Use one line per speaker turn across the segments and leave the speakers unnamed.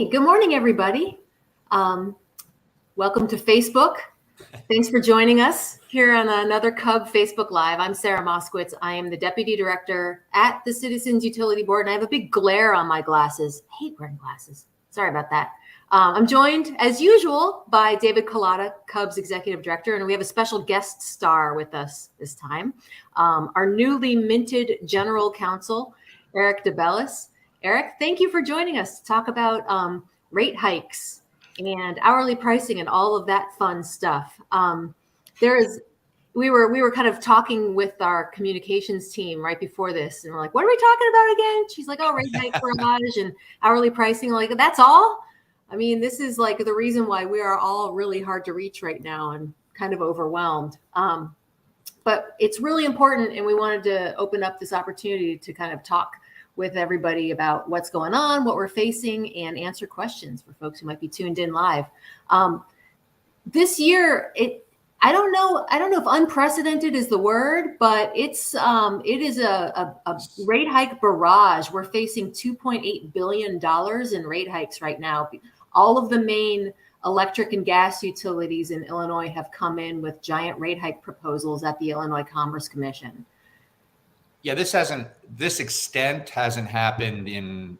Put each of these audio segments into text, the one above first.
Hey, good morning, everybody. Welcome to Facebook. Thanks for joining us here on another CUB Facebook Live. I'm Sarah Moskowitz. I am the Deputy Director at the Citizens Utility Board, and I have a big glare on my glasses. I hate wearing glasses. Sorry about that. I'm joined, as usual, by David Kolata, CUB's Executive Director, and we have a special guest star with us this time, our newly minted General Counsel, Eric DeBellis. Eric, thank you for joining us to talk about rate hikes and hourly pricing and all of that fun stuff. We were kind of talking with our communications team right before this, and we're like, "What are we talking about again?" She's like, "Oh, rate hike garage and hourly pricing." I'm like, that's all. I mean, this is like the reason why we are all really hard to reach right now and kind of overwhelmed. But it's really important, and we wanted to open up this opportunity to kind of talk with everybody about what's going on, what we're facing, and answer questions for folks who might be tuned in live. This year, I don't know if unprecedented is the word, but it is a rate hike barrage. We're facing $2.8 billion in rate hikes right now. All of the main electric and gas utilities in Illinois have come in with giant rate hike proposals at the Illinois Commerce Commission.
Yeah, this extent hasn't happened in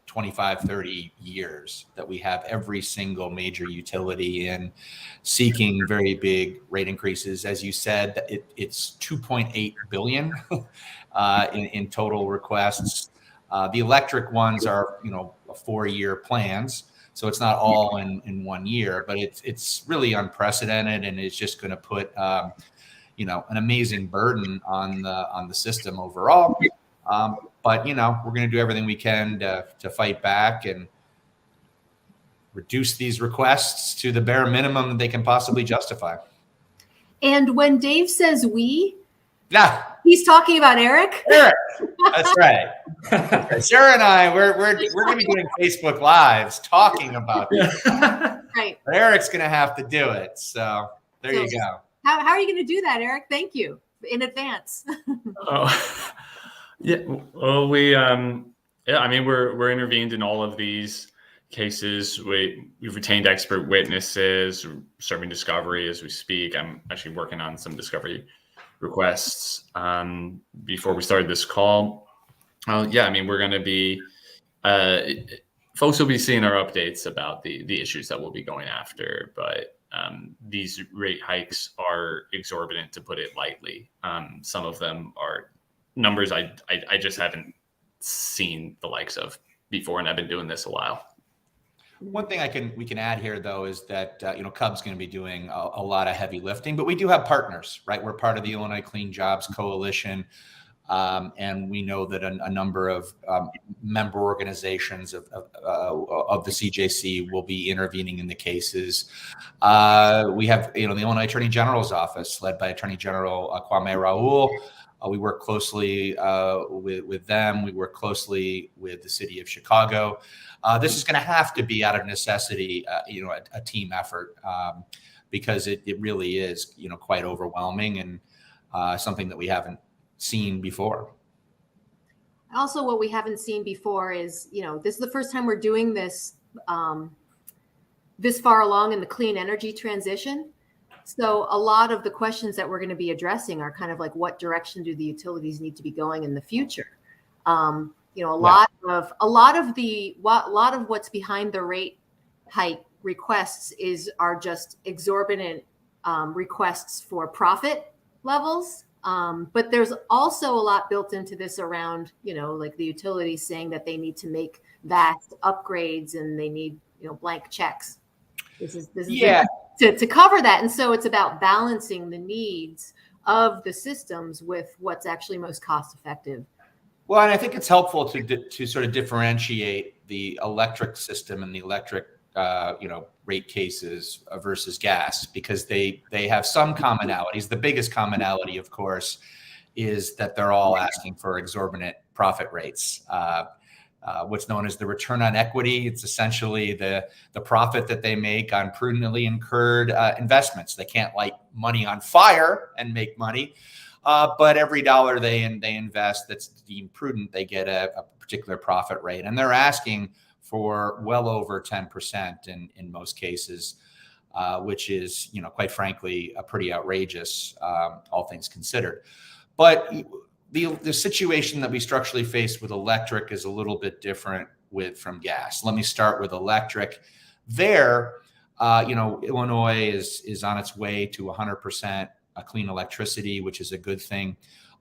25, 30 years that we have every single major utility in seeking very big rate increases. As you said, it's 2.8 billion in total requests. The electric ones are, 4-year plans. So it's not all in 1 year, but it's really unprecedented, and it's just going to put an amazing burden on the system overall. But we're going to do everything we can to fight back and reduce these requests to the bare minimum that they can possibly justify.
And when Dave says
yeah,
he's talking about Eric.
Eric, that's right. Sarah and I, we're going to be doing Facebook Lives talking about this.
Right.
But Eric's going to have to do it. So there you go.
How are you going to do that, Eric? Thank you in advance.
Yeah. Well, we're intervened in all of these cases. We've retained expert witnesses, serving discovery as we speak. I'm actually working on some discovery requests before we started this call. We're going to be folks will be seeing our updates about the issues that we'll be going after, but these rate hikes are exorbitant, to put it lightly. Some of them are numbers I just haven't seen the likes of before, and I've been doing this a while.
One thing we can add here, though, is that CUB's going to be doing a lot of heavy lifting, but we do have partners, right? We're part of the Illinois Clean Jobs Coalition, and we know that a number of member organizations of the CJC will be intervening in the cases. We have the Illinois Attorney General's office, led by Attorney General Kwame Raoul. We work closely with them. We work closely with the city of Chicago. This is going to have to be, out of necessity, a team effort, because it really is, quite overwhelming, and something that we haven't seen before.
Also, what we haven't seen before is, this is the first time we're doing this this far along in the clean energy transition. So a lot of the questions that we're going to be addressing are kind of like, what direction do the utilities need to be going in the future? A lot of what's behind the rate hike requests are just exorbitant requests for profit levels. But there's also a lot built into this around, like the utilities saying that they need to make vast upgrades and they need, blank checks. This is to cover that. And so it's about balancing the needs of the systems with what's actually most cost effective.
Well, and I think it's helpful to sort of differentiate the electric system and the electric rate cases versus gas, because they have some commonalities. The biggest commonality, of course, is that they're all asking for exorbitant profit rates. What's known as the return on equity. It's essentially the profit that they make on prudently incurred investments. They can't light money on fire and make money, but every dollar they invest that's deemed prudent, they get a particular profit rate. And they're asking for well over 10% in most cases, which is, quite frankly, pretty outrageous, all things considered. But the situation that we structurally face with electric is a little bit different from gas. Let me start with electric. There, Illinois is on its way to 100% clean electricity, which is a good thing.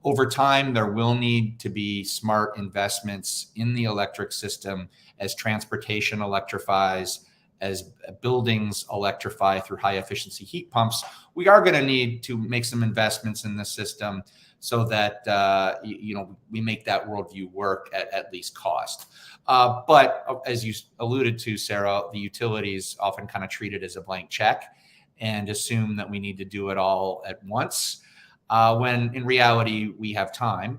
Over time, there will need to be smart investments in the electric system as transportation electrifies, as buildings electrify through high efficiency heat pumps. We are going to need to make some investments in the system so that we make that worldview work at least cost. But as you alluded to, Sarah, the utilities often kind of treat it as a blank check and assume that we need to do it all at once, when in reality we have time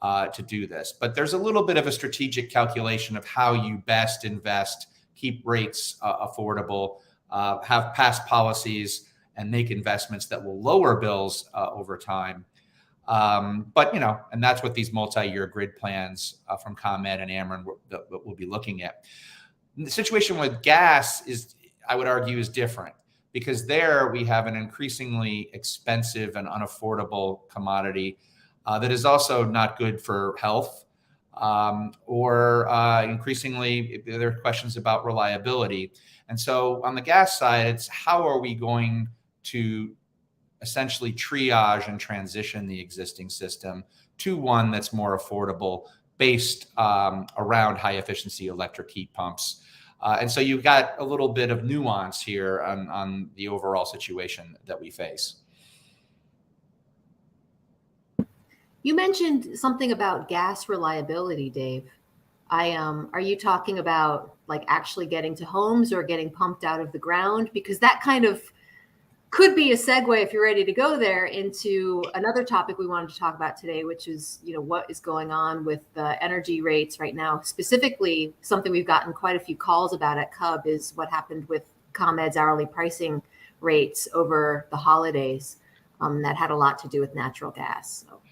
to do this. But there's a little bit of a strategic calculation of how you best invest, keep rates affordable, have passed policies, and make investments that will lower bills over time. But, and that's what these multi-year grid plans from ComEd and Ameren will be looking at. The situation with gas is, I would argue, is different, because there we have an increasingly expensive and unaffordable commodity that is also not good for health, or increasingly there are questions about reliability. And so on the gas side, it's how are we going to essentially triage and transition the existing system to one that's more affordable, based around high efficiency electric heat pumps. And so you've got a little bit of nuance here on the overall situation that we face.
You mentioned something about gas reliability, Dave. Are you talking about like actually getting to homes or getting pumped out of the ground? Because that kind of could be a segue, if you're ready to go there, into another topic we wanted to talk about today, which is, what is going on with the energy rates right now. Specifically, something we've gotten quite a few calls about at CUB is what happened with ComEd's hourly pricing rates over the holidays. That had a lot to do with natural gas. So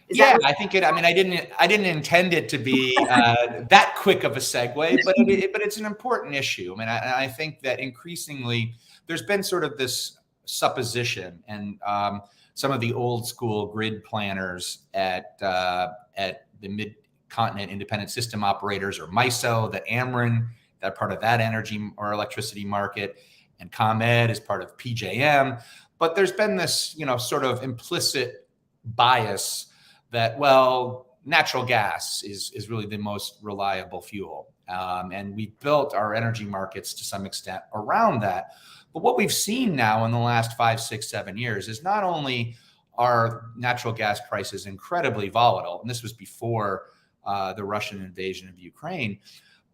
I think it. I mean, I didn't intend it to be that quick of a segue, but it's an important issue. I mean, I think that increasingly there's been sort of this supposition, and some of the old school grid planners at the Mid-Continent Independent System Operators, or MISO, that Ameren, that part of that energy or electricity market, and ComEd is part of PJM. But there's been this, sort of implicit bias that, well, natural gas is really the most reliable fuel. And we built our energy markets to some extent around that. But what we've seen now in the last 5, 6, 7 years is not only are natural gas prices incredibly volatile, and this was before the Russian invasion of Ukraine,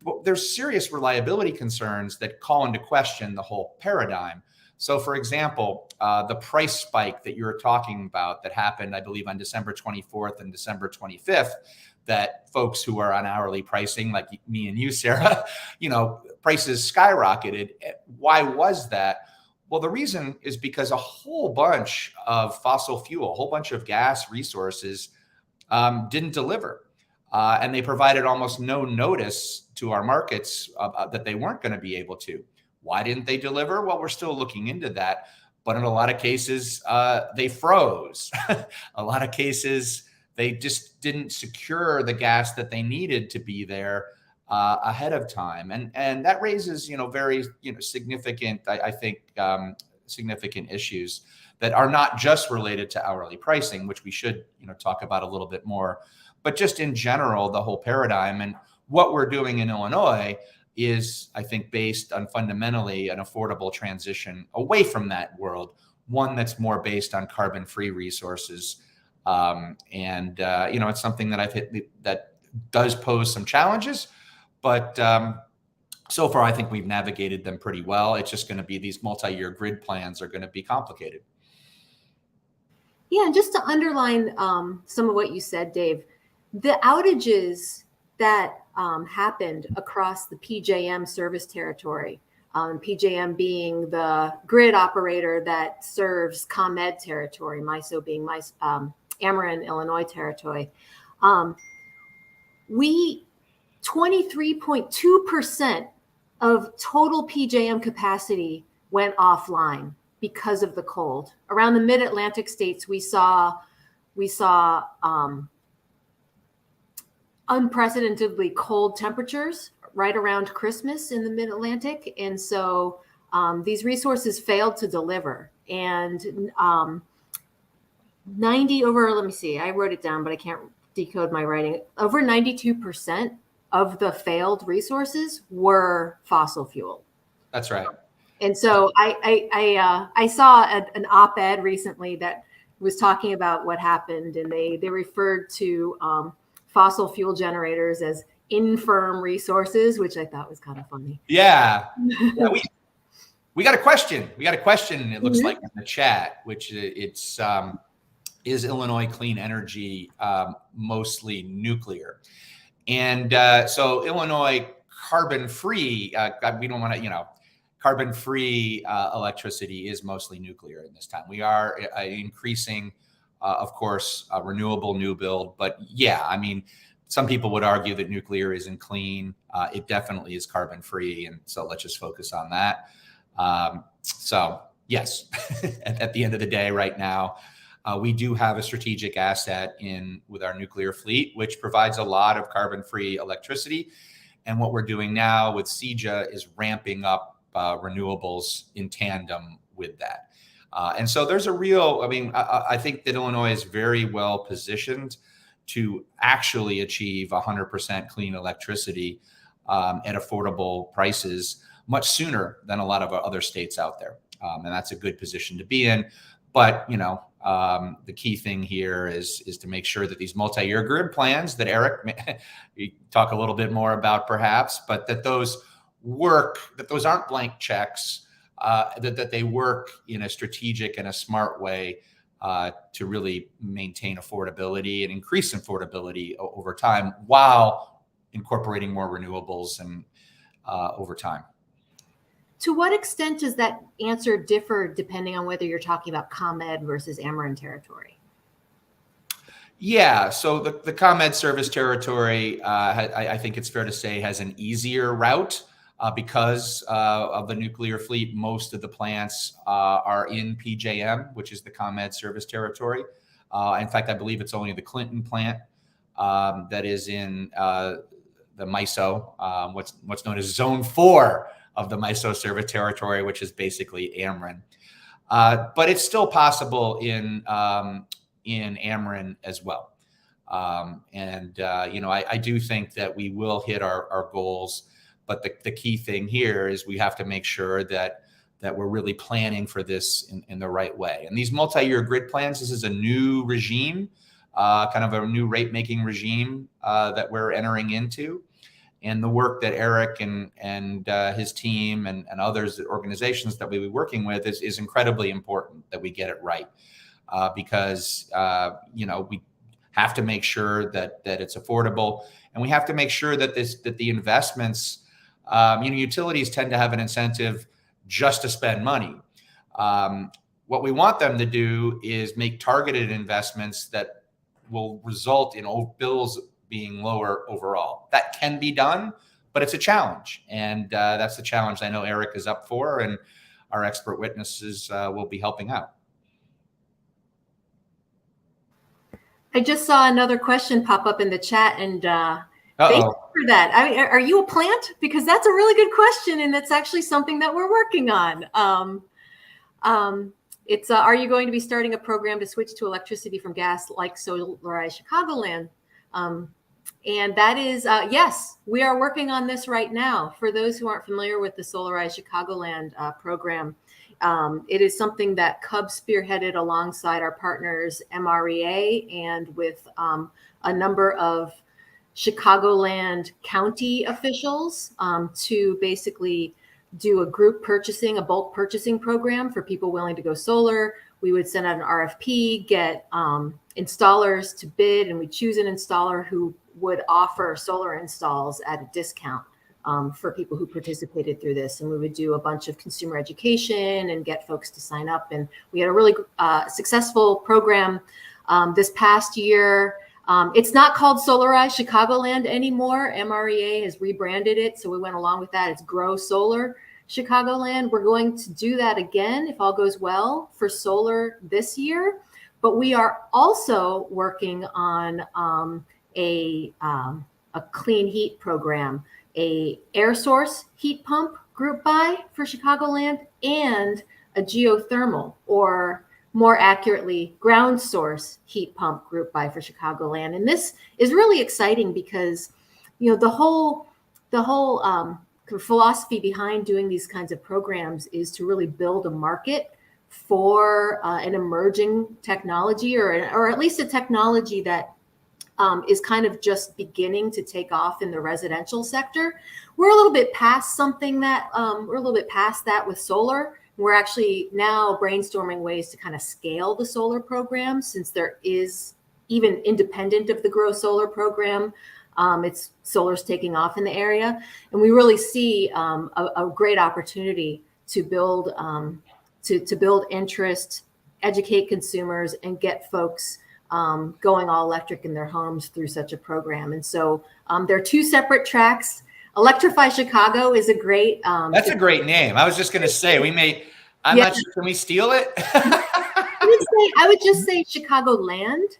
but there's serious reliability concerns that call into question the whole paradigm. So, for example, the price spike that you're talking about that happened, I believe, on December 24th and December 25th, that folks who are on hourly pricing, like me and you, Sarah, prices skyrocketed. Why was that? Well, the reason is because a whole bunch of fossil fuel, a whole bunch of gas resources didn't deliver. And they provided almost no notice to our markets that they weren't going to be able to. Why didn't they deliver? Well, we're still looking into that. But in a lot of cases, they froze. A lot of cases, they just didn't secure the gas that they needed to be there ahead of time. And that raises, very, significant, I think, significant issues that are not just related to hourly pricing, which we should, talk about a little bit more, but just in general, the whole paradigm. And what we're doing in Illinois is, I think, based on fundamentally an affordable transition away from that world, one that's more based on carbon-free resources. It's something that I've hit that does pose some challenges, but so far I think we've navigated them pretty well. It's just going to be these multi-year grid plans are going to be complicated.
Yeah, and just to underline some of what you said, Dave, the outages that happened across the PJM service territory, PJM being the grid operator that serves ComEd territory, MISO being Ameren, Illinois territory. 23.2% of total PJM capacity went offline because of the cold. Around the mid-Atlantic states, we saw unprecedentedly cold temperatures right around Christmas in the mid-Atlantic. And so these resources failed to deliver. And 90 over, let me see, I wrote it down, but I can't decode my writing. Over 92% of the failed resources were fossil fuel.
That's right.
And so I saw an op-ed recently that was talking about what happened, and they referred to fossil fuel generators as infirm resources, which I thought was kind of funny.
Yeah, we got a question. We got a question. It looks like in the chat, which it's is Illinois clean energy mostly nuclear? And so Illinois carbon-free. We don't want to, carbon-free electricity is mostly nuclear in this time. We are increasing, of course, renewable new build. But yeah, I mean, some people would argue that nuclear isn't clean. It definitely is carbon-free. And so let's just focus on that. So yes, at the end of the day right now, we do have a strategic asset with our nuclear fleet, which provides a lot of carbon-free electricity. And what we're doing now with CEJA is ramping up renewables in tandem with that. And so there's a real, I think that Illinois is very well positioned to actually achieve 100% clean electricity at affordable prices much sooner than a lot of other states out there. And that's a good position to be in. But, the key thing here is to make sure that these multi-year grid plans that Eric, we talk a little bit more about perhaps, but that those work, that those aren't blank checks, that they work in a strategic and a smart way to really maintain affordability and increase affordability over time while incorporating more renewables and over time.
To what extent does that answer differ depending on whether you're talking about ComEd versus Ameren territory?
Yeah, so the ComEd service territory, I think it's fair to say, has an easier route because of the nuclear fleet. Most of the plants are in PJM, which is the ComEd service territory. In fact, I believe it's only the Clinton plant that is in the MISO, what's known as Zone 4 of the MISO service territory, which is basically Ameren. But it's still possible in Ameren as well. I do think that we will hit our goals. But the key thing here is we have to make sure that we're really planning for this in the right way. And these multi-year grid plans, this is a new regime, kind of a new rate-making regime that we're entering into. And the work that Eric and his team and others, organizations that we'll be working with is incredibly important that we get it right. Because we have to make sure that it's affordable, and we have to make sure that the investments, utilities tend to have an incentive just to spend money. What we want them to do is make targeted investments that will result in bills being lower overall. That can be done, but it's a challenge. And that's the challenge I know Eric is up for, and our expert witnesses will be helping out.
I just saw another question pop up in the chat, and thank you for that. I mean, are you a plant? Because that's a really good question, and that's actually something that we're working on. It's are you going to be starting a program to switch to electricity from gas like Solarized Chicagoland? And that is, yes, we are working on this right now. For those who aren't familiar with the Solarized Chicagoland program, it is something that CUB spearheaded alongside our partners MREA and with a number of Chicagoland county officials to basically do a group purchasing, a bulk purchasing program for people willing to go solar. We would send out an RFP, get installers to bid, and we choose an installer who would offer solar installs at a discount for people who participated through this. And we would do a bunch of consumer education and get folks to sign up. And we had a really successful program this past year. It's not called Solarize Chicagoland anymore. MREA has rebranded it, so we went along with that. It's Grow Solar Chicagoland. We're going to do that again, if all goes well, for solar this year. But we are also working on a clean heat program, a air source heat pump group buy for Chicagoland, and a geothermal, or more accurately, ground source heat pump group buy for Chicagoland. And this is really exciting because, the whole philosophy behind doing these kinds of programs is to really build a market for an emerging technology, or at least a technology that is kind of just beginning to take off in the residential sector. We're a little bit past that with solar. We're actually now brainstorming ways to kind of scale the solar program, since there is, even independent of the Grow Solar program, solar's taking off in the area. And we really see a great opportunity to build interest, educate consumers, and get folks going all electric in their homes through such a program. And so there are two separate tracks. Electrify Chicago is a great.
That's a great name. I was just going to say, I'm not sure, can we steal it?
I would just say Chicagoland,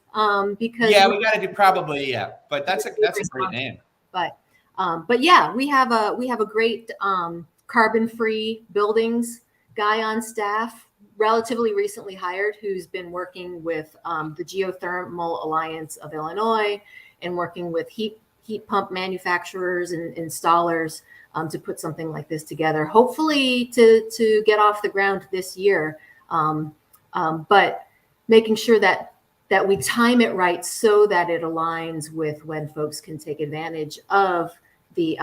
because
we got to do probably, but that's a great name.
But yeah, we have a great carbon-free buildings guy on staff, relatively recently hired, who's been working with the Geothermal Alliance of Illinois and working with heat pump manufacturers and installers to put something like this together, hopefully to get off the ground this year. But making sure that we time it right so that it aligns with when folks can take advantage of the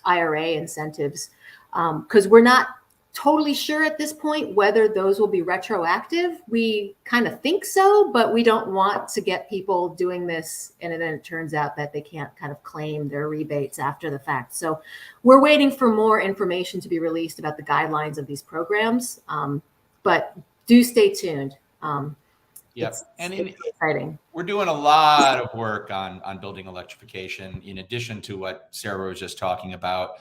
IRA incentives. Because we're not totally sure at this point whether those will be retroactive. We kind of think so, but we don't want to get people doing this and then it turns out that they can't kind of claim their rebates after the fact. So we're waiting for more information to be released about the guidelines of these programs, but do stay tuned.
It's
exciting.
We're doing a lot of work on building electrification. In addition to what Sarah was just talking about,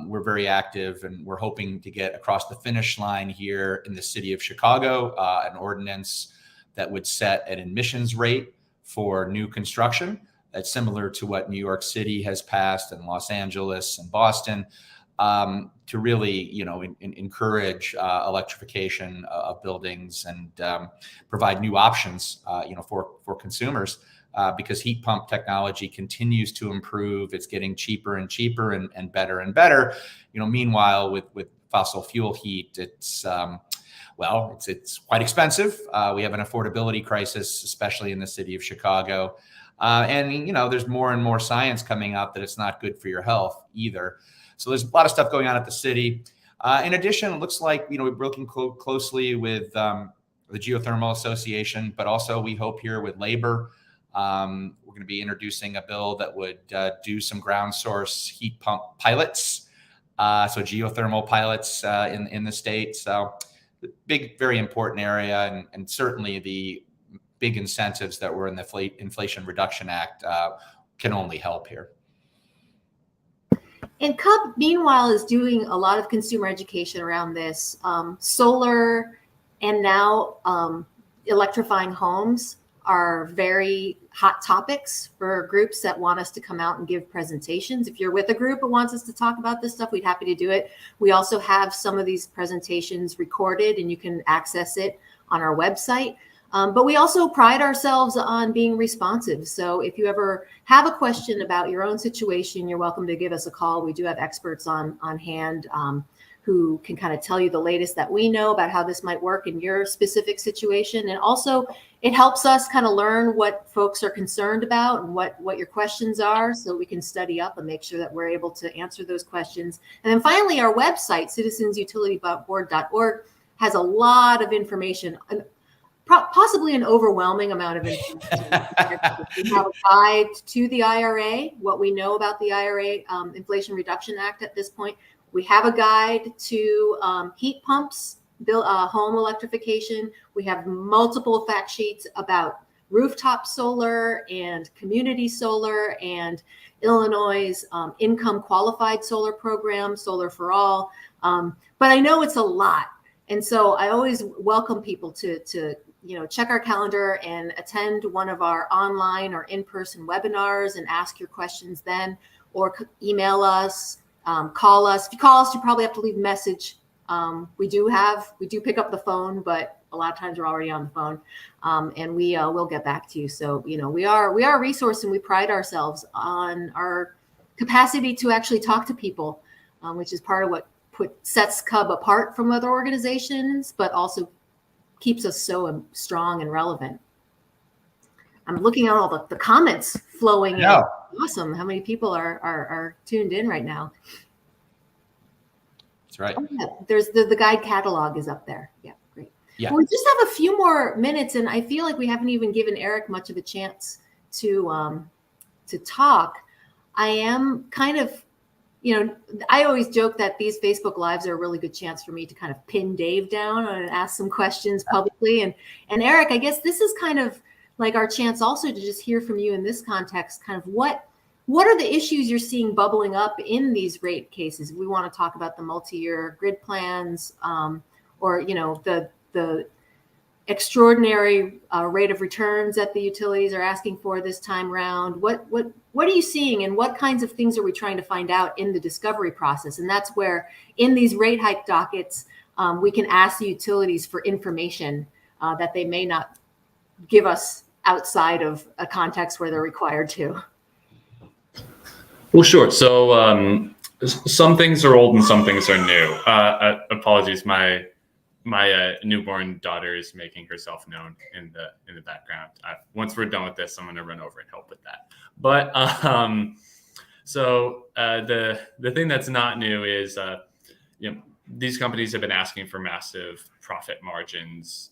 we're very active, and we're hoping to get across the finish line here in the city of Chicago, an ordinance that would set an emissions rate for new construction that's similar to what New York City has passed, and Los Angeles and Boston, to really, encourage electrification of buildings and provide new options, for consumers. Because heat pump technology continues to improve. It's getting cheaper and cheaper and better and better. Meanwhile, with fossil fuel heat, it's quite expensive. We have an affordability crisis, especially in the city of Chicago. And there's more and more science coming out that it's not good for your health either. So there's a lot of stuff going on at the city. In addition, it looks like, we're working closely with the Geothermal Association, but also we hope here with labor. We're going to be introducing a bill that would do some ground source heat pump pilots, so geothermal pilots in the state. So big, very important area, and certainly the big incentives that were in the Inflation Reduction Act can only help here.
And CUB, meanwhile, is doing a lot of consumer education around this. Solar and now electrifying homes are very hot topics for groups that want us to come out and give presentations. If you're with a group that wants us to talk about this stuff, we'd happy to do it. We also have some of these presentations recorded, and you can access it on our website. But we also pride ourselves on being responsive. So if you ever have a question about your own situation, you're welcome to give us a call. We do have experts on hand who can kind of tell you the latest that we know about how this might work in your specific situation. And also it helps us kind of learn what folks are concerned about and what your questions are, so we can study up and make sure that we're able to answer those questions. And then finally, our website, citizensutilityboard.org, has a lot of information, possibly an overwhelming amount of information. We have a guide to the IRA, what we know about the IRA, Inflation Reduction Act at this point. We have a guide to heat pumps, home electrification. We have multiple fact sheets about rooftop solar and community solar and Illinois' income qualified solar program, Solar for All. But I know it's a lot. And so I always welcome people to check our calendar and attend one of our online or in-person webinars and ask your questions then, or email us, call us. If you call us, you probably have to leave a message. We do pick up the phone, but a lot of times we're already on the phone, and we will get back to you. So, we are a resource, and we pride ourselves on our capacity to actually talk to people, which is part of what sets CUB apart from other organizations, but also keeps us so strong and relevant. I'm looking at all the comments flowing in. Awesome. How many people are tuned in right now?
That's right.
Oh, yeah. There's the guide catalog is up there. Yeah, great.
Yeah.
Well, we just have a few more minutes, and I feel like we haven't even given Eric much of a chance to talk. I am kind of, I always joke that these Facebook Lives are a really good chance for me to kind of pin Dave down and ask some questions publicly. And Eric, I guess this is kind of like our chance also to just hear from you in this context, kind of what are the issues you're seeing bubbling up in these rate cases? We want to talk about the multi-year grid plans, or the extraordinary rate of returns that the utilities are asking for this time around. What are you seeing, and what kinds of things are we trying to find out in the discovery process? And that's where in these rate hike dockets, we can ask the utilities for information that they may not give us outside of a context where they're required to.
Well, sure. So some things are old and some things are new. Apologies, my newborn daughter is making herself known in the background. Once we're done with this, I'm going to run over and help with that. But so the thing that's not new is these companies have been asking for massive profit margins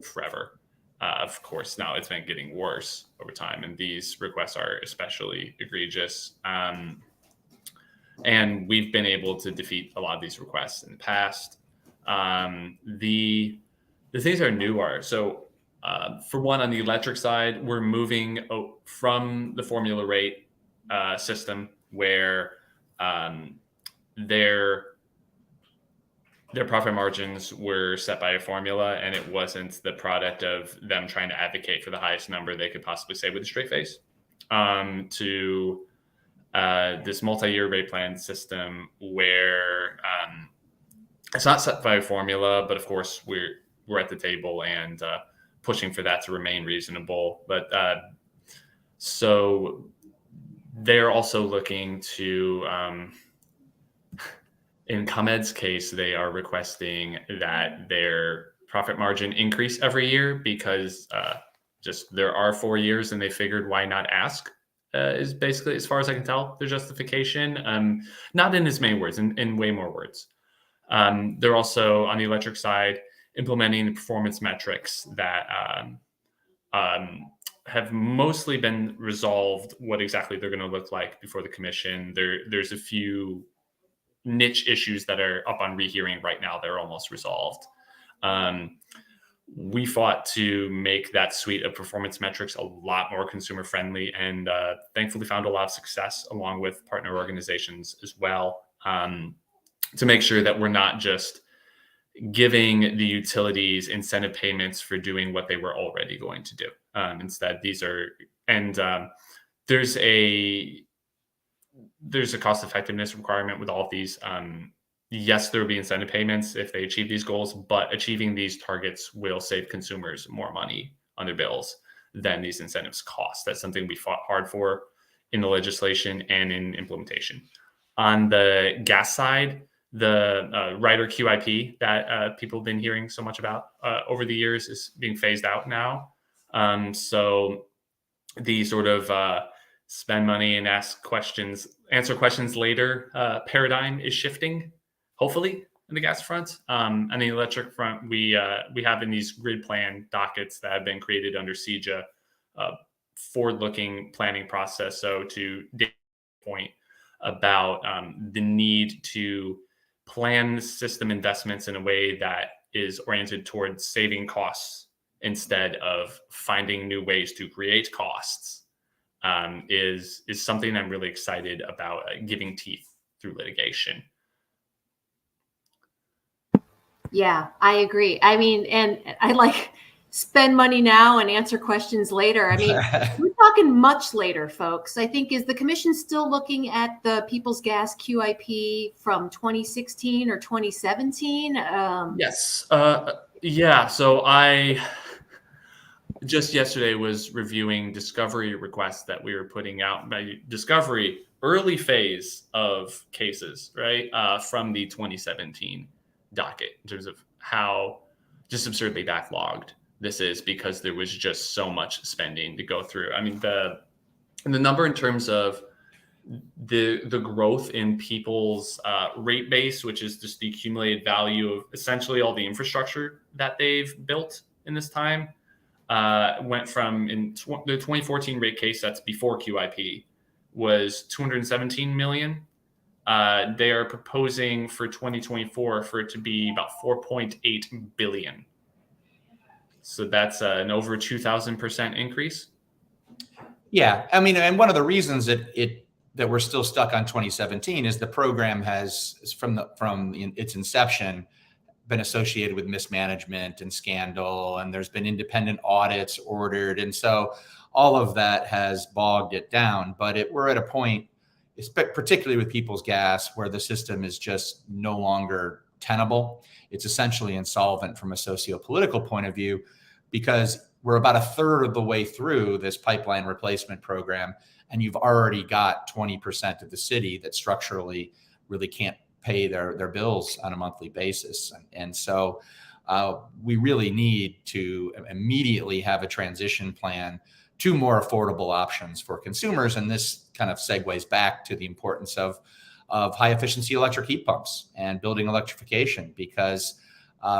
forever. Of course, now it's been getting worse over time, and these requests are especially egregious. And we've been able to defeat a lot of these requests in the past. The things that are new are, so for one, on the electric side, we're moving from the formula rate system where their profit margins were set by a formula, and it wasn't the product of them trying to advocate for the highest number they could possibly say with a straight face, to this multi-year rate plan system where it's not set by a formula, but of course we're at the table and pushing for that to remain reasonable. But so they're also looking to, in ComEd's case, they are requesting that their profit margin increase every year because just there are 4 years and they figured why not ask, is basically, as far as I can tell, their justification. Not in as many words, in way more words. They're also, on the electric side, implementing the performance metrics that have mostly been resolved what exactly they're going to look like before the commission. There's a few niche issues that are up on rehearing right now. They're almost resolved. We fought to make that suite of performance metrics a lot more consumer friendly, and thankfully found a lot of success along with partner organizations as well, to make sure that we're not just giving the utilities incentive payments for doing what they were already going to do. Instead, these are, and there's a cost effectiveness requirement with all of these. Yes, there will be incentive payments if they achieve these goals, but achieving these targets will save consumers more money on their bills than these incentives cost. That's something we fought hard for in the legislation and in implementation. On the gas side, the rider QIP that people have been hearing so much about over the years is being phased out now. So the sort of spend money and answer questions later paradigm is shifting, hopefully, in the gas front. On the electric front, we have in these grid plan dockets that have been created under CEJA, forward-looking planning process. So to Dave's point about the need to plan system investments in a way that is oriented towards saving costs instead of finding new ways to create costs, is something I'm really excited about giving teeth through litigation.
Yeah, I agree. I mean, and I like spend money now and answer questions later. I mean, we're talking much later, folks. I think, is the commission still looking at the People's Gas QIP from 2016 or 2017?
Yes. Yeah. So I just yesterday was reviewing discovery requests that we were putting out. By discovery, early phase of cases, right, from the 2017 docket, in terms of how just absurdly backlogged this is, because there was just so much spending to go through. I mean, the number in terms of the growth in people's rate base, which is just the accumulated value of essentially all the infrastructure that they've built in this time, went from the 2014 rate case, that's before QIP, was 217 million. They are proposing for 2024 for it to be about 4.8 billion. So that's an over 2,000% increase.
Yeah, I mean, and one of the reasons that we're still stuck on 2017 is the program has, from its inception, been associated with mismanagement and scandal, and there's been independent audits ordered, and so all of that has bogged it down. But we're at a point, particularly with People's Gas, where the system is just no longer tenable. It's essentially insolvent from a socio-political point of view, because we're about a third of the way through this pipeline replacement program, and you've already got 20% of the city that structurally really can't pay their bills on a monthly basis. And so we really need to immediately have a transition plan to more affordable options for consumers. And this kind of segues back to the importance of high efficiency electric heat pumps and building electrification, because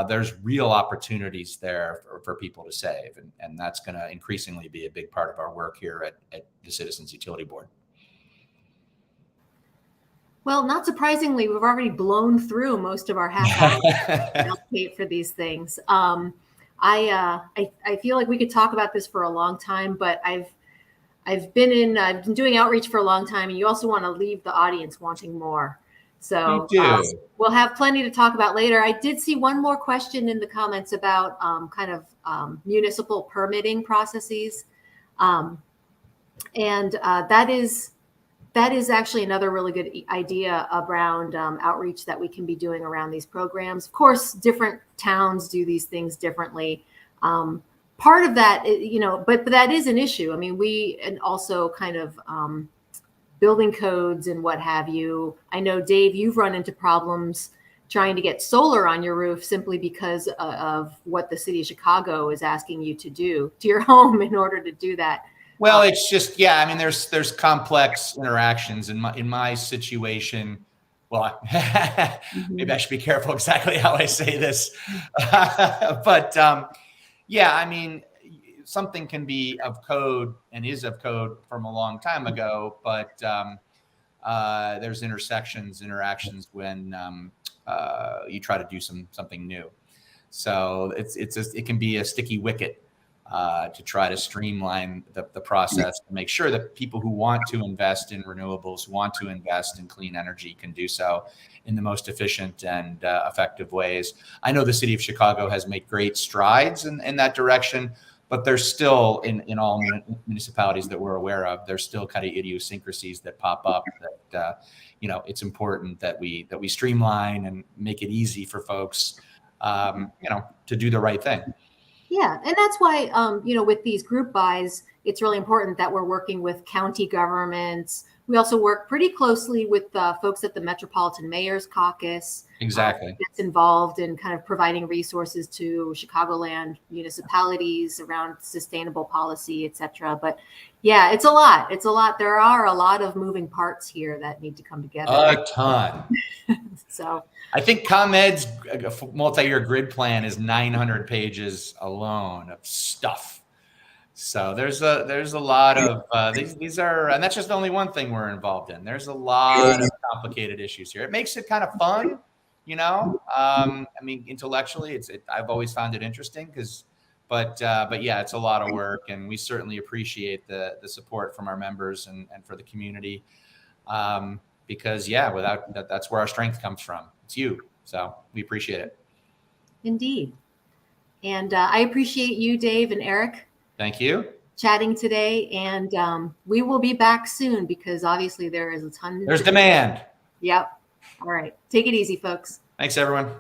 there's real opportunities there for people to save. And that's going to increasingly be a big part of our work here at the Citizens Utility Board.
Well, not surprisingly, we've already blown through most of our half hour to allocate for these things. I feel like we could talk about this for a long time, but I've been doing outreach for a long time, and you also want to leave the audience wanting more. So we'll have plenty to talk about later. I did see one more question in the comments about municipal permitting processes, and that is actually another really good idea around outreach that we can be doing around these programs. Of course, different towns do these things differently. Part of that, but that is an issue. I mean, and also kind of building codes and what have you. I know, Dave, you've run into problems trying to get solar on your roof simply because of what the city of Chicago is asking you to do to your home in order to do that.
Well, it's just, yeah, I mean, there's complex interactions in my situation. Well, maybe I should be careful exactly how I say this. But yeah, I mean, something can be of code and is of code from a long time ago, but there's interactions when you try to do something new. So it can be a sticky wicket to try to streamline the process to make sure that people who want to invest in renewables, want to invest in clean energy, can do so in the most efficient and effective ways. I know the city of Chicago has made great strides in that direction, but there's still, in all municipalities that we're aware of, there's still kind of idiosyncrasies that pop up that, it's important that we streamline and make it easy for folks, to do the right thing.
Yeah, and that's why, with these group buys, it's really important that we're working with county governments. We also work pretty closely with folks at the Metropolitan Mayor's Caucus.
Exactly.
That's involved in kind of providing resources to Chicagoland municipalities around sustainable policy, et cetera. But yeah, it's a lot. There are a lot of moving parts here that need to come together.
A ton.
So
I think ComEd's multi-year grid plan is 900 pages alone of stuff. So there's a lot of these are, and that's just only one thing we're involved in. There's a lot of complicated issues here. It makes it kind of fun, I mean, intellectually, I've always found it interesting because But yeah, it's a lot of work, and we certainly appreciate the support from our members and for the community. Because yeah, without that's where our strength comes from. It's you. So we appreciate it.
Indeed. And I appreciate you, Dave and Eric.
Thank you.
Chatting today. And we will be back soon because obviously there is a ton.
There's demand.
Yep. All right. Take it easy, folks.
Thanks, everyone.